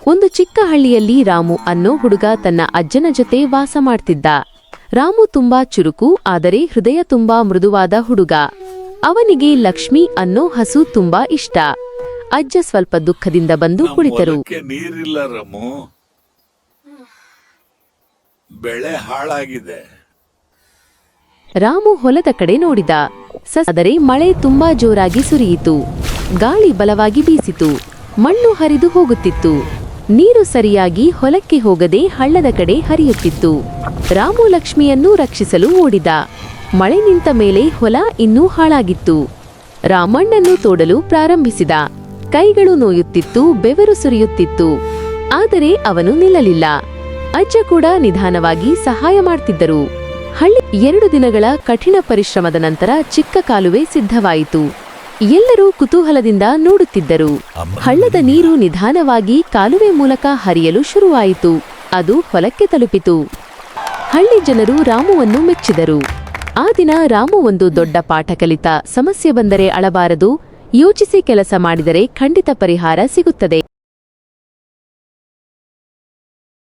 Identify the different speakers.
Speaker 1: ಒಂದು ಚಿಕ್ಕ ಹಳ್ಳಿಯಲ್ಲಿ ರಾಮು ಅನ್ನೋ ಹುಡುಗ ತನ್ನ ಅಜ್ಜನ ಜೊತೆ ವಾಸ ಮಾಡ್ತಿದ್ದ. ರಾಮು ತುಂಬಾ ಚುರುಕು, ಆದರೆ ಹೃದಯ ತುಂಬಾ ಮೃದುವಾದ ಹುಡುಗ. ಅವನಿಗೆ ಲಕ್ಷ್ಮಿ ಅನ್ನೋ ಹಸು ತುಂಬಾ ಇಷ್ಟ. ಅಜ್ಜ ಸ್ವಲ್ಪ ದುಃಖದಿಂದ ಬಂದು ಕುಳಿತರು.
Speaker 2: ನೀರಿಲ್ಲ ರಾಮು, ಬೆಳೆ ಹಾಳಾಗಿದೆ.
Speaker 1: ರಾಮು ಹೊಲದ ಕಡೆ ನೋಡಿದ. ಆದರೆ ಮಳೆ ತುಂಬಾ ಜೋರಾಗಿ ಸುರಿಯಿತು. ಗಾಳಿ ಬಲವಾಗಿ ಬೀಸಿತು. ಮಣ್ಣು ಹರಿದು ಹೋಗುತ್ತಿತ್ತು. ನೀರು ಸರಿಯಾಗಿ ಹೊಲಕ್ಕೆ ಹೋಗದೆ ಹಳ್ಳದ ಕಡೆ ಹರಿಯುತ್ತಿತ್ತು. ರಾಮು ಲಕ್ಷ್ಮಿಯನ್ನು ರಕ್ಷಿಸಲು ಓಡಿದ. ಮಳೆ ನಿಂತ ಮೇಲೆ ಹೊಲ ಇನ್ನೂ ಹಾಳಾಗಿತ್ತು. ರಾಮಣ್ಣನ್ನು ತೋಡಲು ಪ್ರಾರಂಭಿಸಿದ. ಕೈಗಳು ನೋಯುತ್ತಿತ್ತು, ಬೆವರು ಸುರಿಯುತ್ತಿತ್ತು. ಆದರೆ ಅವನು ನಿಲ್ಲಲಿಲ್ಲ. ಅಜ್ಜ ಕೂಡ ನಿಧಾನವಾಗಿ ಸಹಾಯ ಮಾಡ್ತಿದ್ದರು. 2 ದಿನಗಳ ಕಠಿಣ ಪರಿಶ್ರಮದ ನಂತರ ಚಿಕ್ಕ ಕಾಲುವೆ ಸಿದ್ಧವಾಯಿತು. ಎಲ್ಲರೂ ಕುತೂಹಲದಿಂದ ನೋಡುತ್ತಿದ್ದರು. ಹಳ್ಳದ ನೀರು ನಿಧಾನವಾಗಿ ಕಾಲುವೆ ಮೂಲಕ ಹರಿಯಲು ಶುರುವಾಯಿತು. ಅದು ಹೊಲಕ್ಕೆ ತಲುಪಿತು. ಹಳ್ಳಿ ಜನರು ರಾಮುವನ್ನು ಮೆಚ್ಚಿದರು. ಆ ದಿನ ರಾಮು ಒಂದು ದೊಡ್ಡ ಪಾಠ ಕಲಿತ. ಸಮಸ್ಯೆ ಬಂದರೆ ಅಳಬಾರದು, ಯೋಚಿಸಿ ಕೆಲಸ ಮಾಡಿದರೆ ಖಂಡಿತ ಪರಿಹಾರ ಸಿಗುತ್ತದೆ.